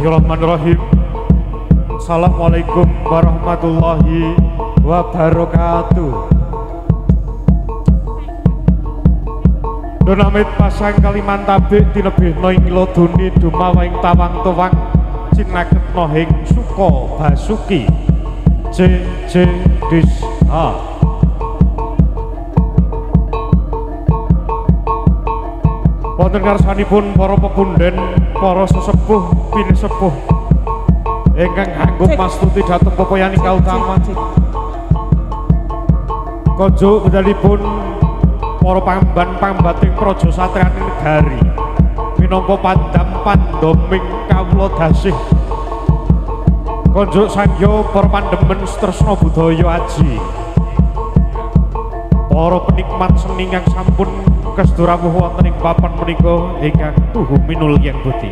Bismillahirrahmanirrahim. Assalamualaikum warahmatullahi wabarakatuh. Donamit pasang kaliman tabik tinebih noing loduni dumawaing tawang towang cinaket nohing suko basuki C dis A. Wonten ngarsanipun para pepunden, para sesepuh pinesepuh ingkang nganggo mastuti dhateng pepoyaning kautaman. Konjuk medalipun para pamban-pambating praja satriyaning negari minangka pandam pandoming kawula dasih. Konjuk sangya para pandemen tresna budaya aji. Para penikmat seni ingkang sampun kesedur rawuh wonten ing papan menika ingkang tuhu minulyan budi.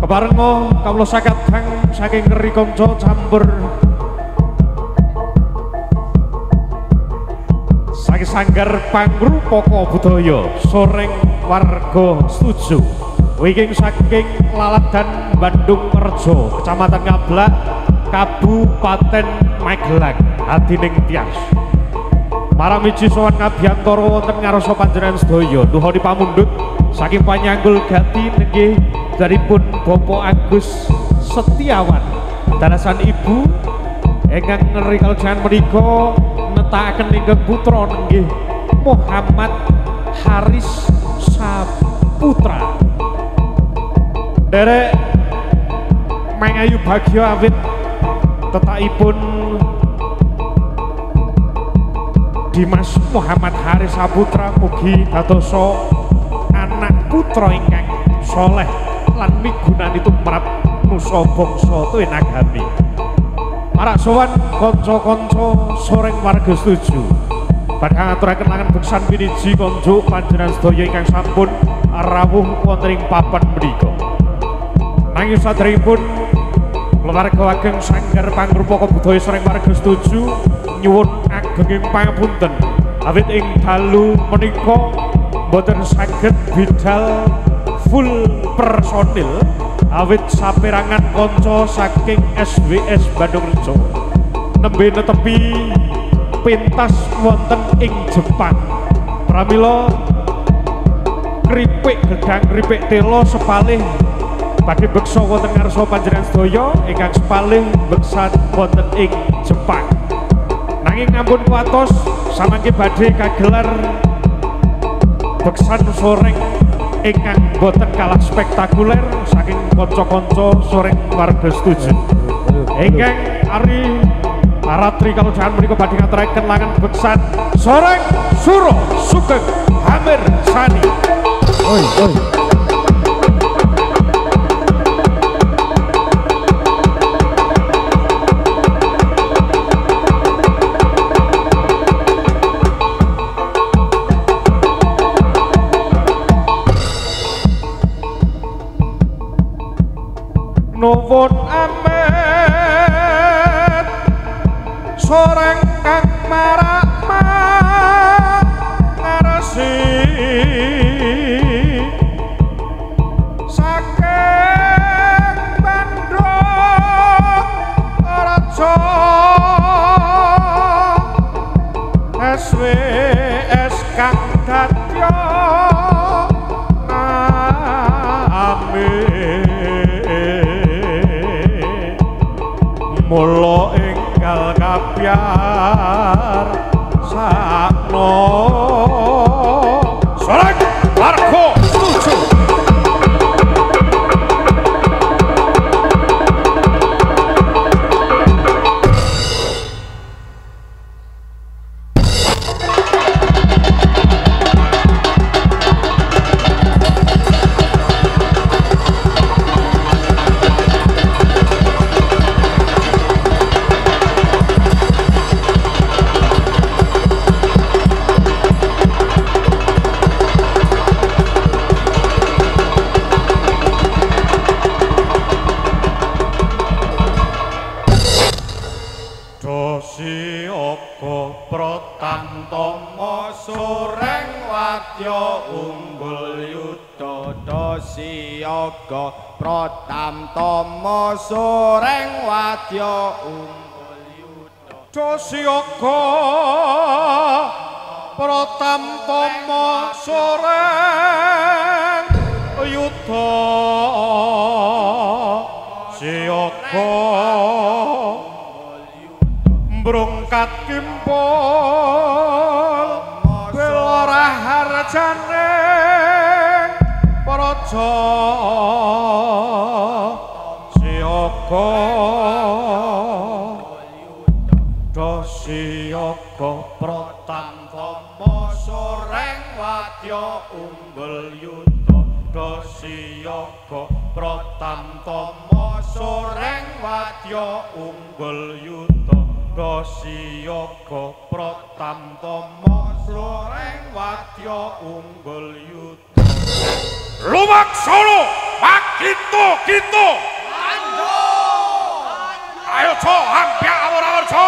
Keparenga kawula sakadang saking ngeri kanca campur saking sanggar pangrupaka budaya soreng warga setuju wingking saking Laladan Bandung Rejo Kecamatan Ngablak Kabupaten Magelang hadining tias Maramiji sowan ngabiyantara wonten ngarsa panjenengan sedaya nuha dipamundhut saking panyanggul gati nggih daripun Bapak Agus Setiawan darasan ibu ingkang ngeri kaljengan menika netakaken ingkang putra nggih Muhammad Haris Saputra derek mengayu bagya awit tetakipun Dimas Muhammad Haris Saputra mugi dadosa anak putra ingkang soleh lan migunani tumrap nusa bangsa tuwin agami. Marak sowan kanca-kanca soreng warga setuju badhe ngaturaken langan beksan piniji konjuk panjenengan sedaya ingkang sampun rawuh wonten ing papan menika. Nanging saderengipun keluarga ageng sanggar pangrupaka budaya soreng warga setuju nyuwun agenging pangapunten awit ing dalu menika boten saged bidal full personil awit saperangan kanca saking SWS Bandung Rejo nembe netepi pentas wonten ing Jepang pramila kripik gedang kripik telo sepalih badhe beksa wonten ngarsa panjenengan sedaya ingkang sepalih beksan wonten ing Jepang. Nanging ampun kuatos samangke badhe kagelar beksan soreng ingkang boten kalah spektakuler saking kanca-kanca soreng warga setuju. Ingkang ari paratri kalojaan menika badhe ngaturaken langan beksan soreng Suro Sugeng Hamir Sani. Oi. Nuwun amet soreng kang marak ngaresi saking Bandung Raja SWS kang dadya mula enggal kabyar sakno soreng warga setuju. Dosyaga Pratantama Sureng Wadya Unggul Yuda Dosyaga Pratantama Sureng Wadya Unggul Yuda Dosyaga Pratantama Sureng Yuda Dosyaga Brungkat kimpul belorah harjane praja siyaga Dosyaga Pratantama Sureng Wadya Unggul Yuda Dosyaga Pratantama Sureng Wadya Unggul Yuda Dosyaga Pratantama Sureng Wadya Unggul Yuda Lumaksana Makito ayo co hampir awur-awur co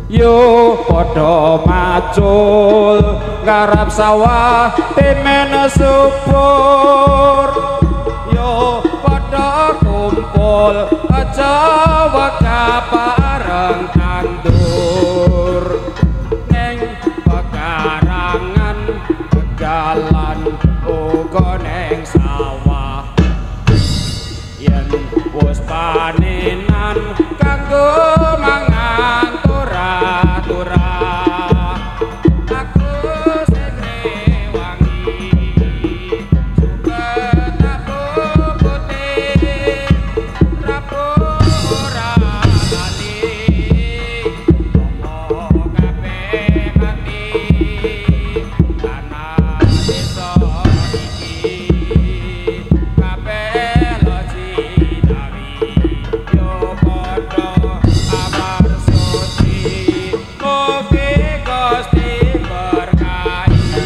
yo padha macul garap sawah temen subur yo padha kumpul aja waka bareng tandur ning pekarangan jalan uga ning sawah yen wis panenan kanggo mangan turah-turah aku sing rewangi suket aku putih rapuh ora lali ngomong kabeh mati tanah desa iki kabeh loji dawi yo padha amar suci mugi Gusti berkahi.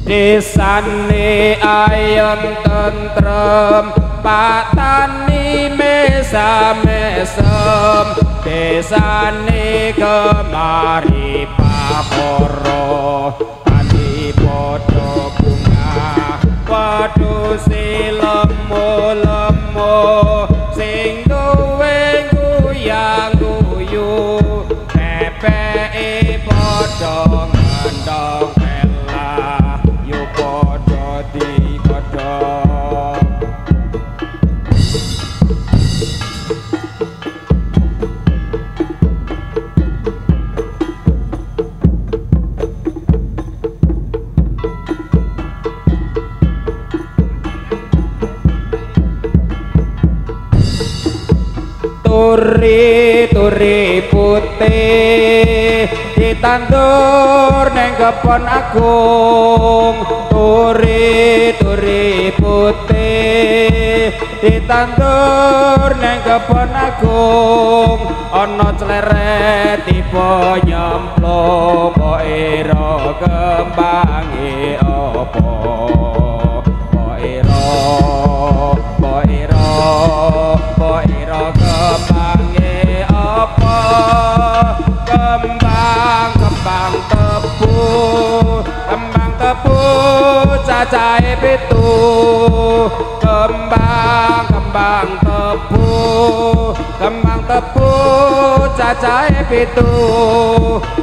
Desane ayem tentrem patani mesam-mesem desane kemari paporo tani padha bunga wedhuse lemu-lemu sing duwe guyang-guyu pepeke padha ngendhong pelah yo padha digodhog turi putih ditandur neng kebon agung turi putih ditandur neng kebon agung ana cleret tiba nyemplung kok ira kembange apa kok ira kembange apa kembang tebu cacahe 7 kembang tebu cacahe 7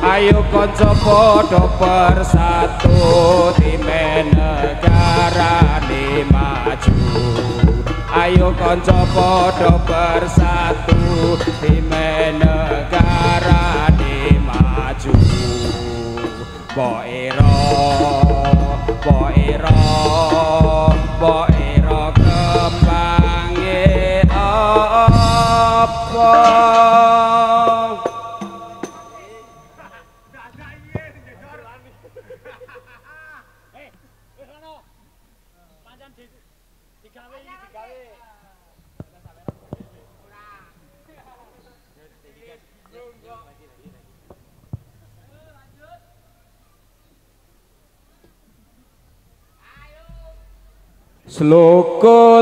ayo kanca padha bersatu timen negarane maju ayo kanca padha bersatu timen negarane maju mbok ira kembange apa Sloko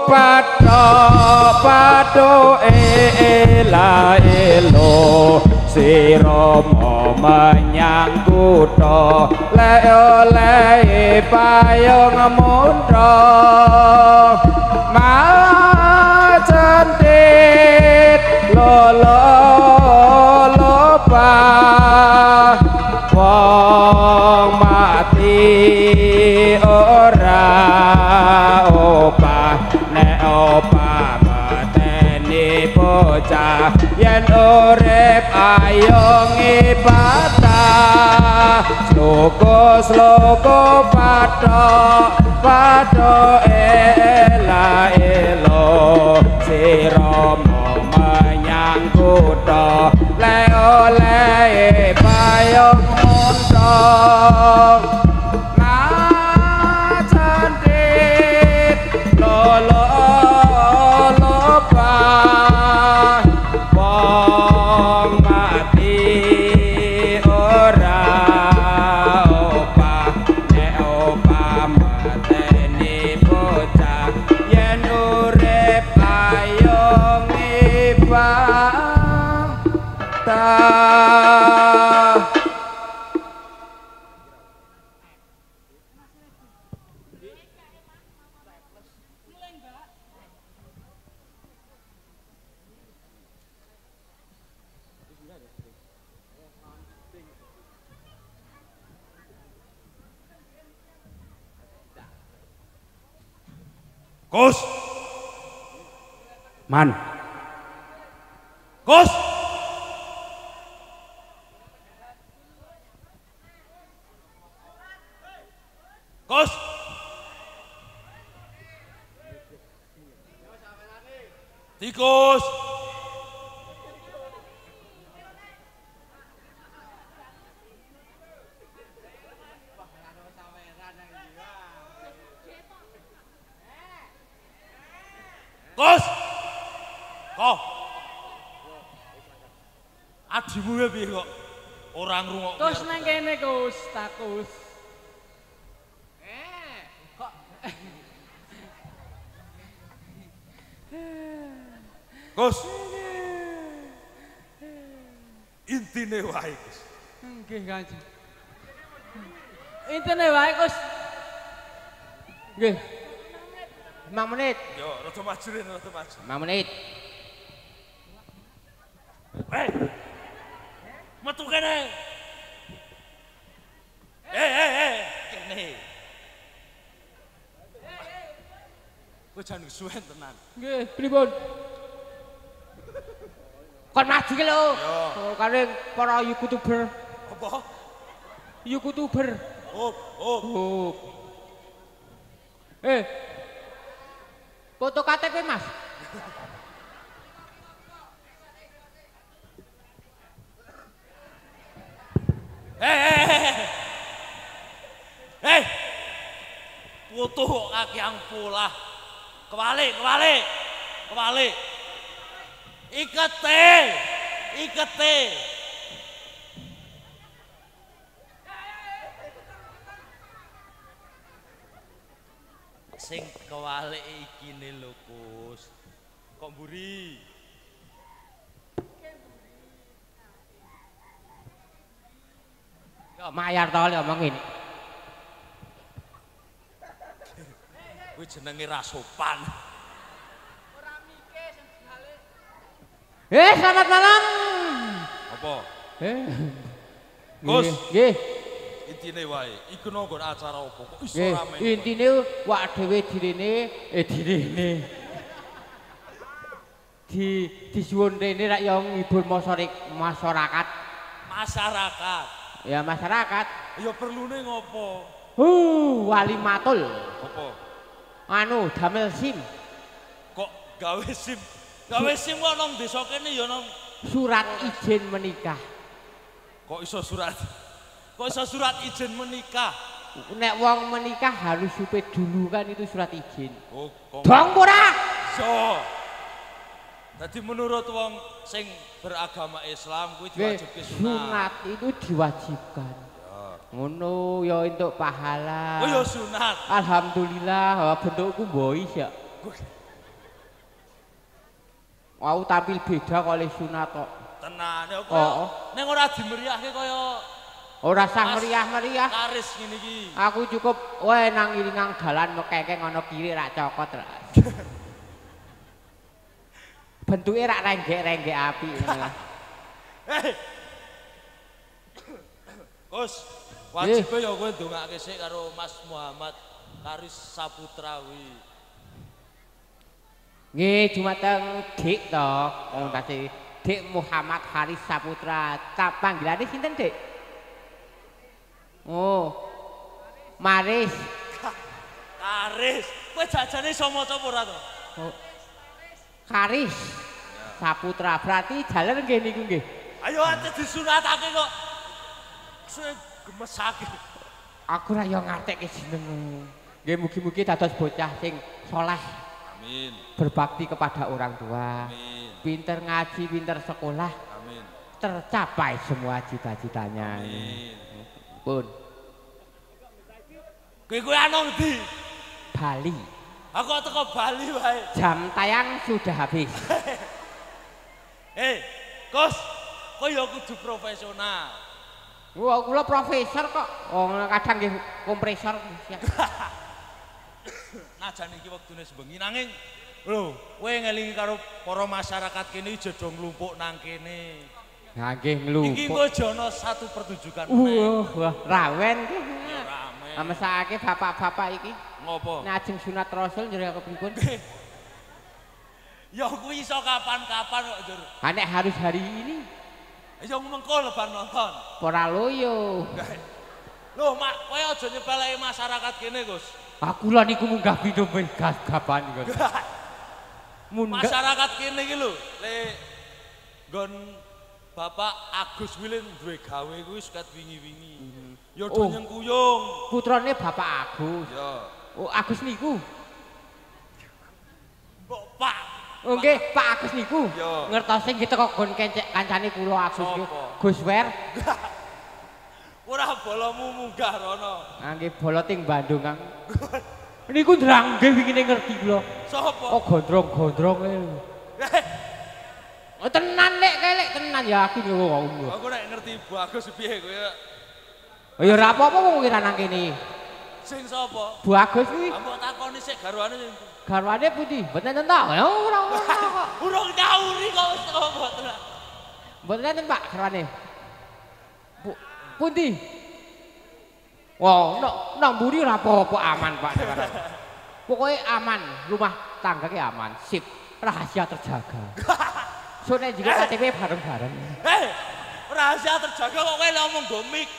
padha ela-elo sirama menyang kutha lek oleh payung mundha macentit lolopa wong mati ora opah nek opah mateni bocah yen urip ayo ngibadah sloko padha ela-elo sirama menyang kutha lek oleh payung mundha lolopa wong Gus. Man. Gus. Gus. Tikus. Gus. Kok. Adimu ya piye kok ora ngrungokne. Gus nang kene Gus, takus. Kok Gus. Intine wae Gus. nggih Kanjeng. Intine wae Gus. Nggih. 5 menit. Yo, rada maju rin, rada maju. 5 menit. Metu kene. Kene. Kowe jan kesuwen tenan. Nggih, pripun? Kon maju ki lho. Yo. Oh, kare para YouTuber. Apa? YouTuber. Oh. Oh. Foto KTP Mas. Foto kok kakeang polah. Kebalik. Ikete. Sing kewalik iki ne lho, Gus. Kok mburi? Yo mayar to ngomong ini. Kuwi jenenge ra sopan. Selamat malam. Apa? Gus. Gus. Nggih. Intine wae, iku nang acara apa? Kok iso Nggih, rame? intine wak dhewe direne disuwun rene rak yo ngibur masyarakat. Masyarakat. Ya masyarakat. Ya perlune ngopo? Wali matul. Apa? Anu damel SIM. Kok gawe SIM? Gawe SIM kok nang desa kene ya nang Surat izin menikah. Kok iso surat izin menikah? Nek wong menikah harus supet dulu kan itu surat izin. Oh, Dong ora? so. Dadi menurut wong sing beragama Islam kuwi diwajibke sunat. Sunat itu diwajibkan. Ngono ya untuk pahala. Oh ya sunat. Alhamdulillah bentukku bois ya. Aku tampil beda kali sunat kok. Tenan ya Oh. ning ora dimeriahke kaya Ora sah meriah-meriah. karis ngene iki. Aku cukup wae nang iringang dalan mekekeng ana kiri rak cokot rak. Bentuke rak renggek-renggek apik ngono. Gus, wajibe ya kowe ndongake sik karo Mas Muhammad Karis Saputra kuwi. Nggih, dumateng Dik to. Wong kasih Dik Muhammad Haris Saputra. Panggilane sinten, Dik? Oh. Maris. Karis, kowe jajane iso maca apa ora to? Oh. Karis Saputra. Berarti jalan nggih niku nggih. Ayo ate disunatake kok. Sing gemesake. Aku ra yo ngartekke jenengmu. Nggih mugi-mugi dados bocah sing saleh. Amin. Berbakti kepada orang tua. Amin. Pinter ngaji, pinter sekolah. Amin. Tercapai semua cita-citanya. Amin. Pun Kowe ana ndi? Bali. Aku teko Bali wae. Jam tayang sudah habis. Gus, kaya kudu profesional. Wah, kula profesor kok. Oh, kadang nggih kompresor. Najan iki wektune sebengi nanging lho, kowe ngelingi karo para masyarakat kene aja do nglumpuk nang kene. Nah, nggih nglumpuk. Iki engko aja ana satu pertunjukan meneh. Wah, rawen ki. Ya rame. Amesake bapak-bapak iki. Ngopo? Ngajeng sunat Rasul njur kepripun? Ya kuwi iso kapan-kapan kok, Jur. Ha nek harus hari ini. Ya mengko lebar nonton. Ora loyo. Loh, Mak, kowe aja nyepeleki masyarakat kene, Gus. Aku lho niku munggah pindho gas-gapan iki. Munggah. Masyarakat kene iki lho, le nggon Bapak Agus Wilin duwe gawe kuwi suket wingi-wingi. Ya do nyengkuyung. Putrane Bapak Agus. Ya. Oh, Agus niku. Mbok Pak. Oh nggih, Pak Agus niku. Ya. Ngertosi nggih teko gon kancane kula Agus niku. Sopo? Gus Wer. Ora bolomu munggah rono. Ah nggih bola ting Bandung, Kang. Niku ndrang nggih wingine ngerti kula. Sopo? Oh, gondrong-gondrong e. Oh tenan lek kelek tenan yakin yo wong. Aku nek ngerti Bu Agus piye kowe. Oh ya ora apa-apa wong kira nang kene. Sing sapa? Bu Agus kuwi Ambok takoni sik garwane sing. garwane pundi? Mboten enten ya ora ono kok. Urung nyauri kok wis mboten. Mboten enten Pak garwane. Bu pundi? Wah, nang mburi ora apa-apa aman Pak. Pokoknya aman, rumah tangga ki aman, sip, rahasia terjaga. Soalnya juga KTP bareng-bareng. Hei, rahasia terjaga kok kowe ngomong gomik.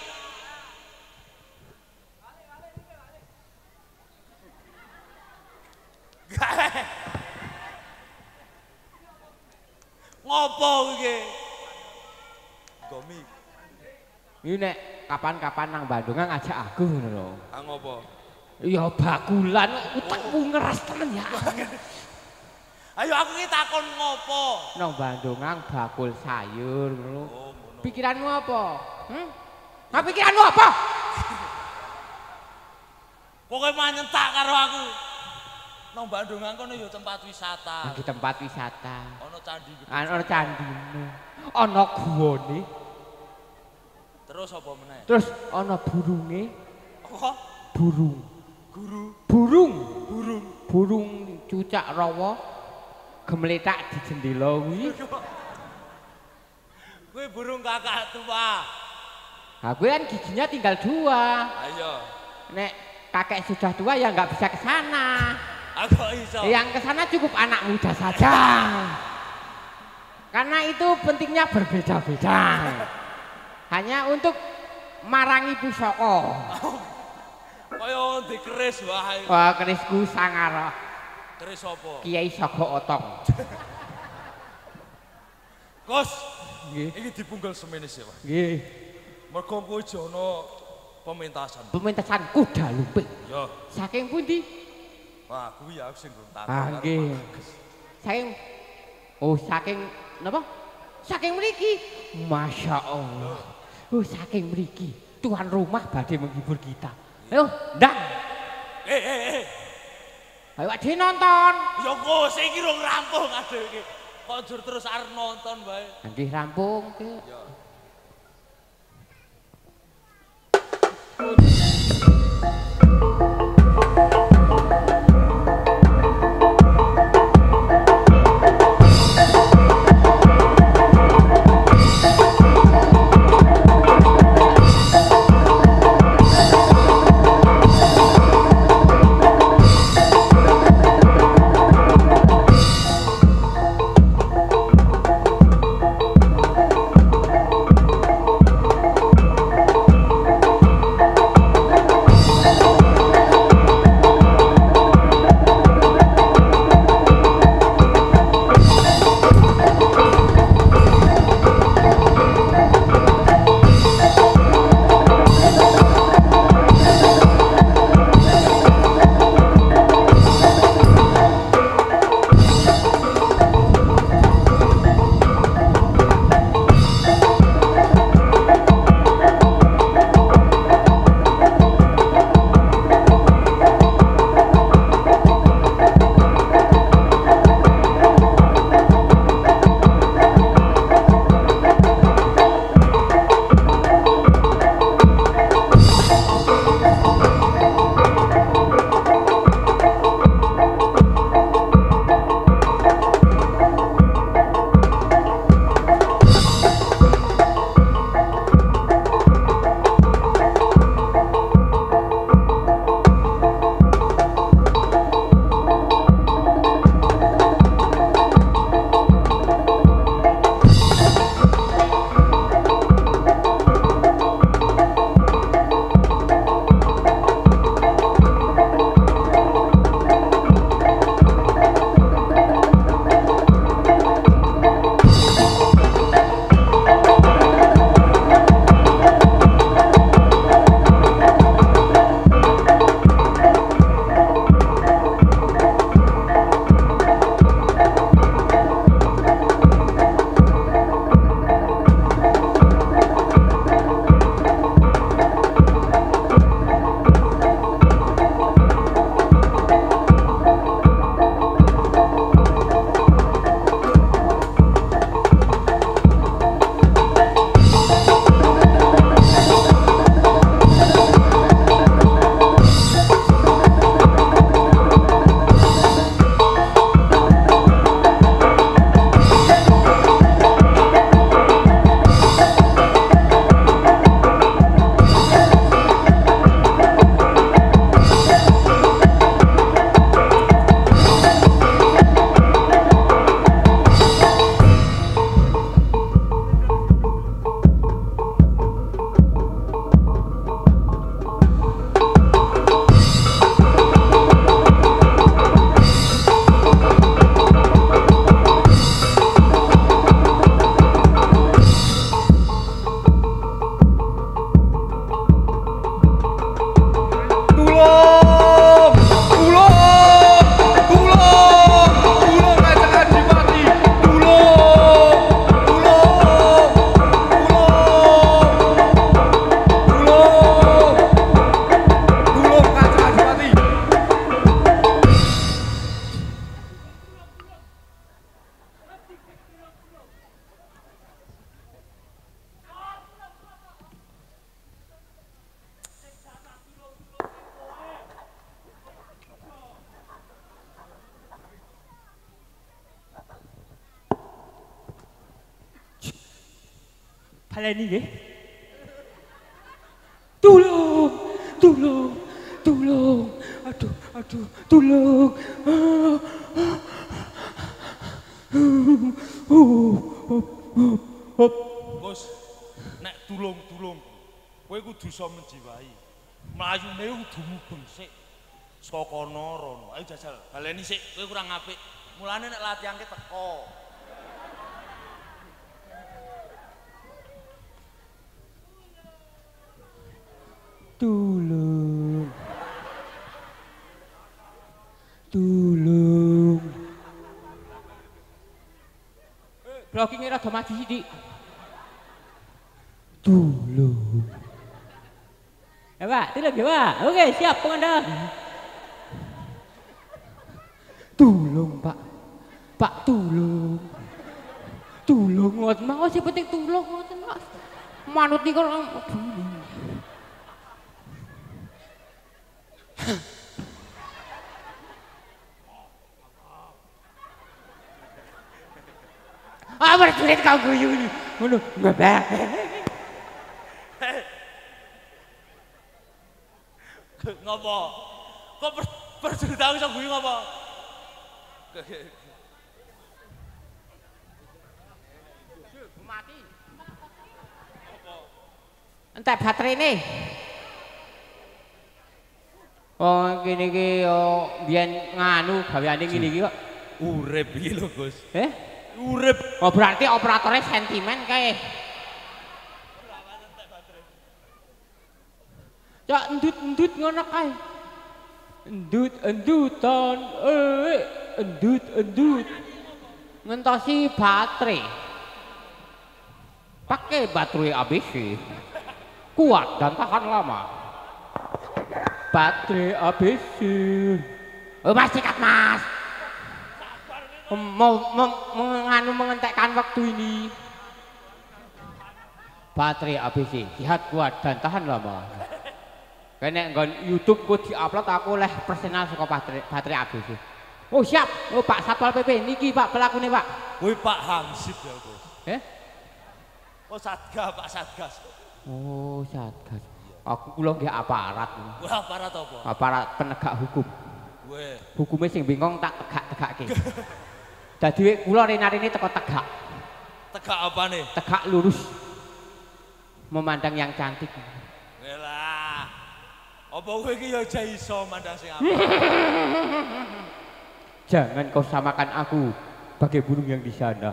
Ngopo iki? Gomik. Ini nek kapan-kapan nang Bandung ngajak aku ngono lho. Ah ngopo? Ya bakulan utekmu ngeras tenan ya. Ayo aku ki takon ngopo? Nang Bandung bakul sayur ngono. Oh, ngono. Pikiranmu apa? Ha pikiranmu apa? Pokoke manyentak karo aku. Nang Bandung kono ya tempat wisata. Di tempat wisata. Ana candi gede. Ana candine. Ana guwane. Terus apa meneh? Terus ana burunge. Apa? Burung. Guru. Burung. Burung. Burung cucak rawa gemletak di jendela kuwi. Kuwi burung kakak tua. Ha kuwi kan giginya tinggal 2. Ayo. Nek kakek sudah tua ya nggak bisa ke sana. Aku iso. Yang ke sana cukup anak muda saja. Karena itu pentingnya berbeda-beda. Hanya untuk marangi pusaka. Kaya dikeris wae. Wah, kerisku sangar. Keris apa? Kiai Sago Otong. Kos, Nggih. iki dipunggal semene sih, Pak. Nggih. Mergo kowe aja ana pementasan. Pementasan kuda lumping. Ya. Saking pundi? Wah, kuwi ya sing durung takon. Ah, nggih. Saking saking napa? Saking mriki. Masya Allah. Saking mriki. Tuan rumah badhe menghibur kita. Ayo, ndang. Ayo ade nonton. Ya kok sing iki rung rampung aduh iki. Kok njur terus arep nonton wae. Nggih rampung. Baleni nggih. Tulung, tulung, tulung. Aduh, aduh, tulung. Gus, nek tulung-tulung, kowe kudu iso menjiwai. Mlayune kudu mubeng sik. Saka kono rono. Ayo jajal, baleni sik, kowe kurang apik. Mulane nek latihanke teko. Tulung. Tulung. Blocking rada maju sithik. Tulung. Ya Pak, tulung ya Pak. Oke, siap komandan. Tulung Pak. Pak tulung. Tulung ngoten mau sing penting tulung ngoten Mas. Manut niku berjurit kau guyu ini. Ngono, ngabah. Ngopo? Kok berjurit aku iso guyu ngopo? Mati. Entek baterene. Oh, gini iki yo biyen nganu gaweane ngene iki kok. Urip iki lho, Gus. Urip. Oh, berarti operatornya sentimen kae. Ya endut-endut ngono kae. Endut-endutan, endut-endut. Ngentosi baterai. Pakai baterai ABC. Kuat dan tahan lama. Baterai ABC. Oh, Mas sikat Mas. Mau mengentekkan waktu ini. Baterai ABC sehat kuat dan tahan lama. Kene nggon YouTube ku diupload aku oleh personal saka baterai ABC. Oh siap. Oh Pak Satpol PP niki Pak pelakune Pak. Kuwi Pak Hansip ya, Gus. Oh Satgas, Pak Satgas. Oh Satgas. Aku kula nggih aparat. Wah aparat apa? Aparat penegak hukum. Weh. Hukume sing bingung tak tegak-tegake. Dadi kula rene-rene teko tegak. Tegak apane? Tegak lurus. Memandang yang cantik. Welah. Apa kowe iki ya aja iso mandang sing apik. Jangan kau samakan aku bagai burung yang di sana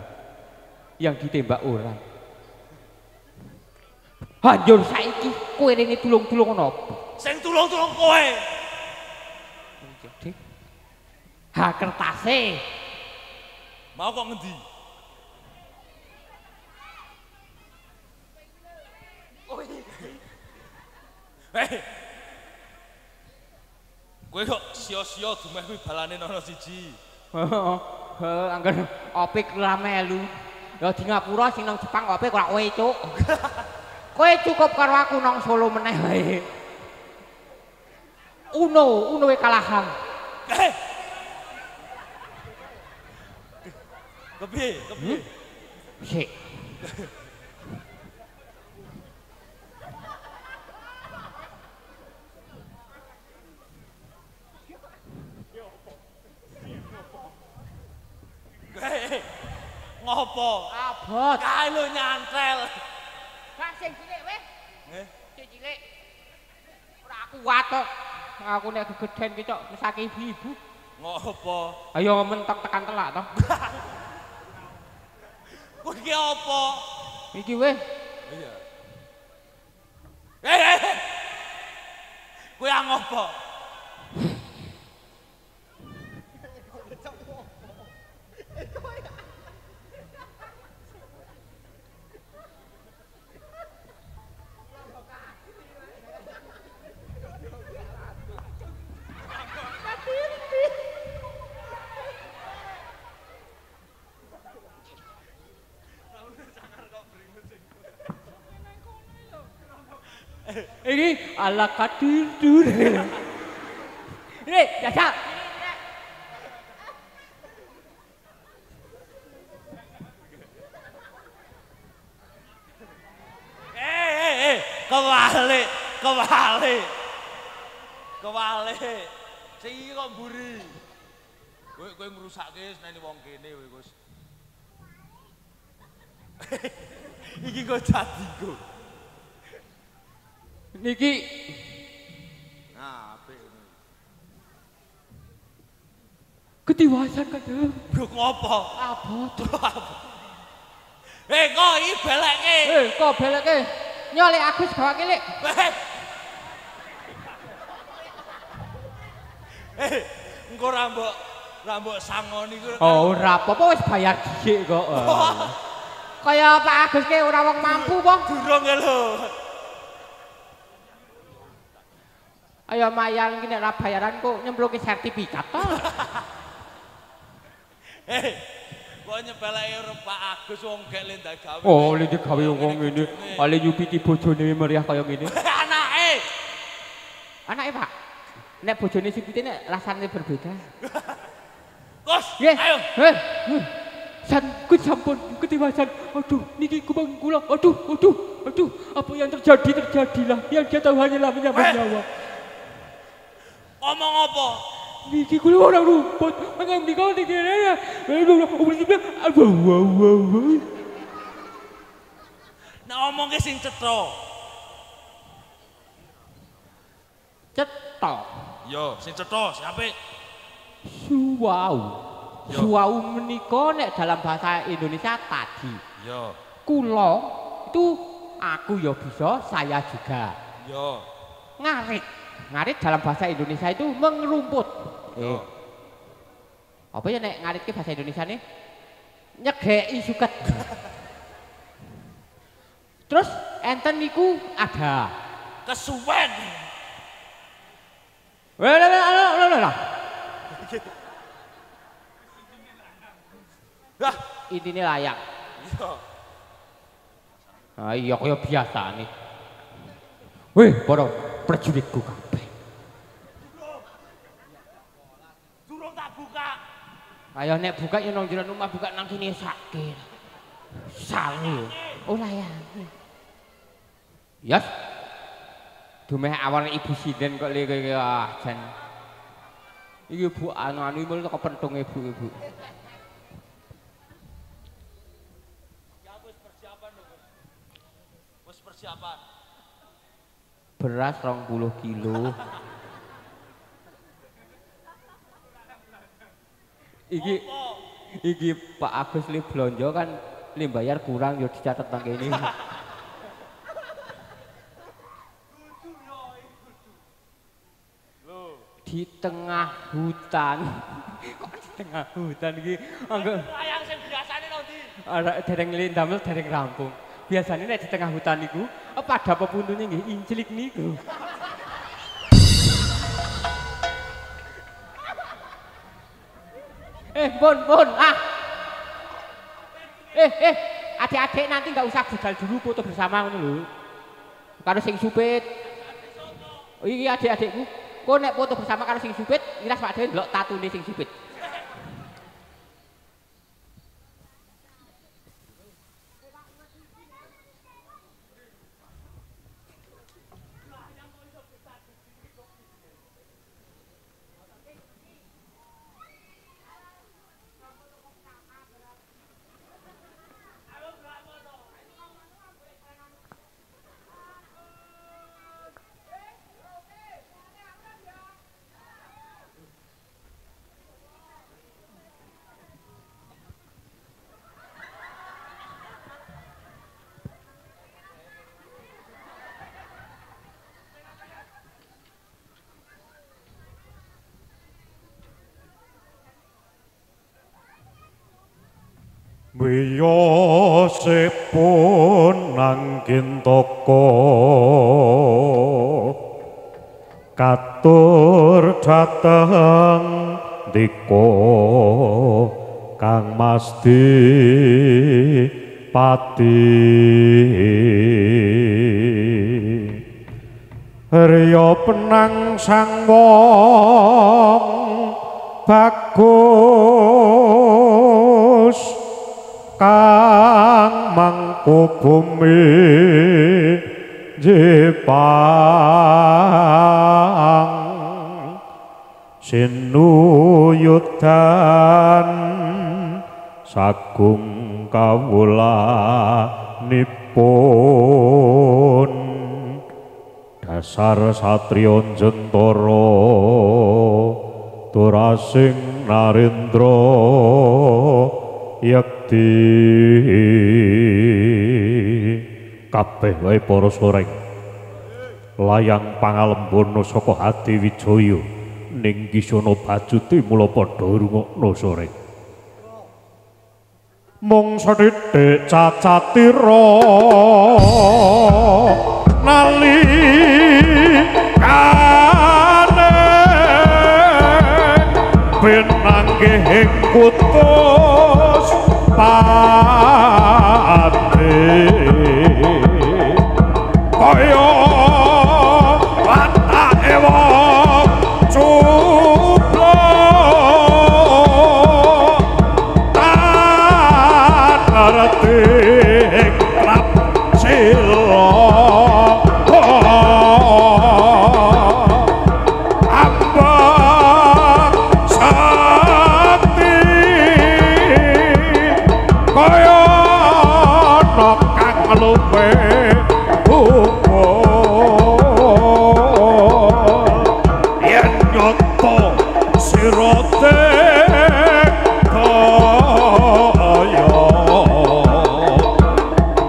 yang ditembak orang. Hanjur saiki kowe rene tulung-tulung napa? Sing tulung-tulung kowe. Jadi ha kertase. Mau kok ngendi? Kowe kok sia-sia dumeh kuwi balane nono siji. Angger opik ora melu. Ya di Ngapura sing nang Jepang opik ora kowe cuk. Kowe cukup karo aku nang Solo meneh wae. Uno kalahan. Kepiye? Sik. Ngopo? Abot. Kae lho nyantel. Kak sing cilik weh. Nggih. Sing cilik. Ora kuat kok. Aku nek gegeden ki cok mesake ibu-ibu. Ngopo? Ayo mentok tekan telak to. Kowe iki apa? Iki weh. Iya. Kowe ngopo? Ini ala kadur. Ini jajal. kewalik, kewalik. Kewalik. Sing iki kok mburi. Kowe ngrusakke seneni wong kene kowe, Gus. Iki kok dadi kok. Niki. Nah, apik ngono. Ketiwasan kadang. Kok ngopo? Abot. Kok iki belekke. Kok belekke? Nyolek Agus gawake lek. Engko rambok sangoni ku. Oh, ora apa-apa wis bayar dhisik kok. Kaya Pak Agus ki ora wong mampu po. Durung lho. Ayo mayang iki nek ora bayaran kok nyempluke sertifikat to. Kok nyepeleke Pak Agus wong gek lendak gawe. Oh, lendak gawe wong ngene. Ale nyupiti bojone meriah kaya ngene. Anake. Anake, Pak. Nek bojone supite nek rasane berbeda. Gus, ayo. Ku sampun ketiwasan. Aduh, niki kubang kula. Aduh. Apa yang terjadilah. Yang dia tahu hanyalah menyambut nyawa. Ngomong apa? Niki kula orang rumput. Mangga menika niki ya. Nek ngomongke sing cetha. Cetha. Yo, sing cetha siape? Suwau. Suwau menika nek dalam bahasa Indonesia tadi. Yo. Kula itu aku ya bisa, saya juga. Yo. Ngarit. Ngarit dalam bahasa Indonesia itu mengerumput. Apa ya nek ngarit ke bahasa Indonesia nih? Nyegeki suket. Terus enten niku ada kesuwen. Lah. Lah, intine layak. Iya. Ah iya kaya biasa nih. Weh, para prajuritku kabeh. Durung tak buka. Ayo nek buka yo nang jero omah buka nang kene sakit. Sangi. Oh layangi. Yes. Dumeh awan ibu sinden kok le jan. Iki Bu anu mul teko pentung ibu. Ya wis persiapan lho, Gus. Wis persiapan. Beras 20 kilo. Iki Pak Agus li blonjo kan li bayar kurang yo dicatet nang kene. Di tengah hutan. Kok di tengah hutan iki? Layang sing biasane nang ndi? Arek dereng damel dereng rampung. Biasanya nek di tengah hutan niku pada pepuntune nggih incelik niku. Bon. Adik-adik nanti nggak usah budal dulu foto bersama ngono lho. Karo sing supit. Oh iki adik-adikku. Kok nek foto bersama karo sing supit, ngiras Pak Dewi ndelok tatune sing supit. Wiyosipun nangkin toko katur dhateng dika Kang Masdi Pati Riya penang sang wong bagus kang mangku bumi Jepang sinuyudan sagung kawulanipun dasar satriya jentara turasing narendra yakti kabeh wae para soreng layang pangalembono saka Hadi Wijaya ning kisana bajute mula padha rungokno soreng mung sethithik cacatira nalikane pinanggih kutus pati kaya watake wong cublok tanarati krap sila ambang sakti kaya nokang luwe yen nyoto sirote kaya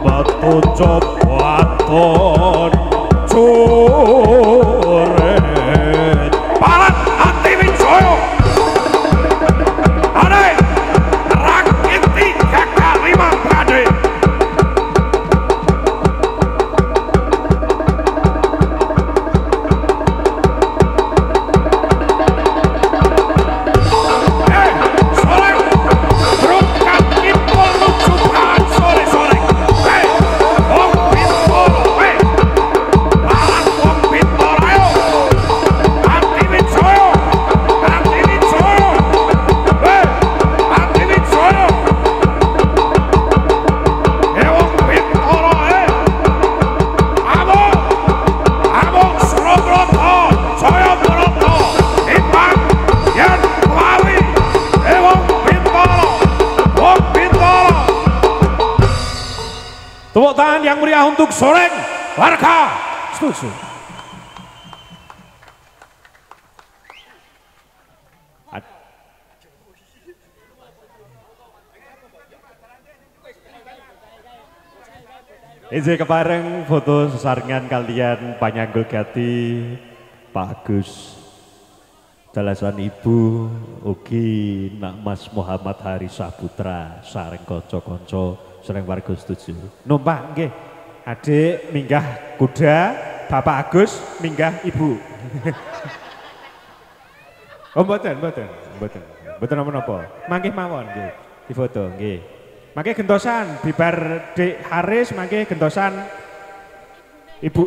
batu cobaton curet palat Hadi Wijaya ade rakit 3 kali mangkade tepuk tangan yang meriah untuk Soreng warga setuju. Ije kepareng foto sesarengan kalian Panyanggul Gati Pak Agus dalasan ibu ugi nak Mas Muhammad Hari Saputra sareng kanca-kanca Soreng warga setuju. Numpak nggih. Adik minggah kuda, Bapak Agus minggah ibu. Oh mboten napa-napa. Mangke mawon nggih. Difoto nggih. Mangke gentosan bibar Dik Haris mangke gentosan ibu.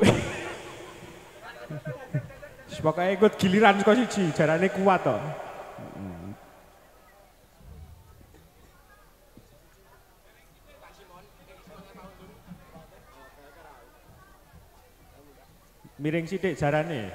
Pokoke ikut giliran saka siji, jarane kuat to. Miring sithik jarane.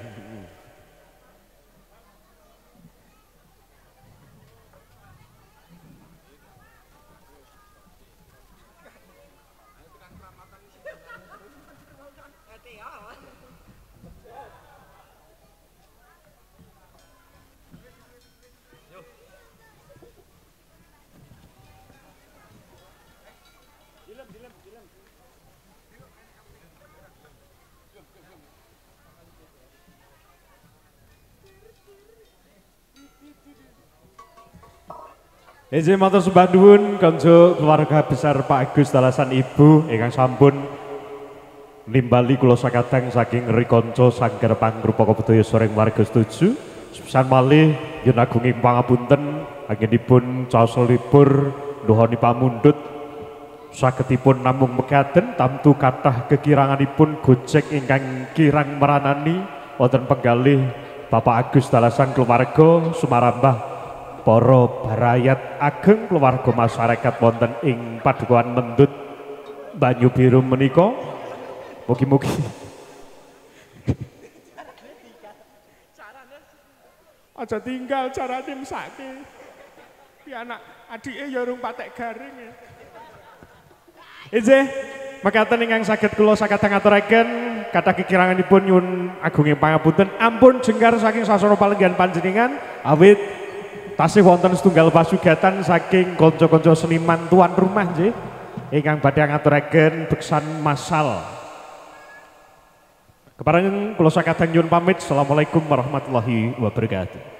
Izin matur sembah nuwun kanca keluarga besar Pak Agus dalasan ibu ingkang sampun nimbali kula sakadang saking rekanca Sanggar Pangrupa Budaya Soreng warga setuju. Sepisan malih yen agunging pangapunten anggenipun caos libur nuhoni pamundhut sagedipun namung mekaten tamtu kathah kekiranganipun gojek ingkang kirang meranani wonten penggalih Bapak Agus dalasan keluarga sumarambah para barayat ageng keluarga masyarakat wonten ing padukuhan mendut Banyu Biru menika mugi-mugi Aja tinggal carane mesake. Ki anak adike ya urung patek garing. Inggih, mekaten ingkang saged kula sakadang aturaken kathah kekiranganipun nyuwun agunging pangapunten. Ampun jengkar saking sasana palenggan panjenengan awit tasih wonten setunggal pasugatan saking kanca-kanca seniman tuan rumah nggih ingkang badhe ngaturaken beksan massal. Kepareng kula sakadang nyuwun pamit. Assalamualaikum warahmatullahi wabarakatuh.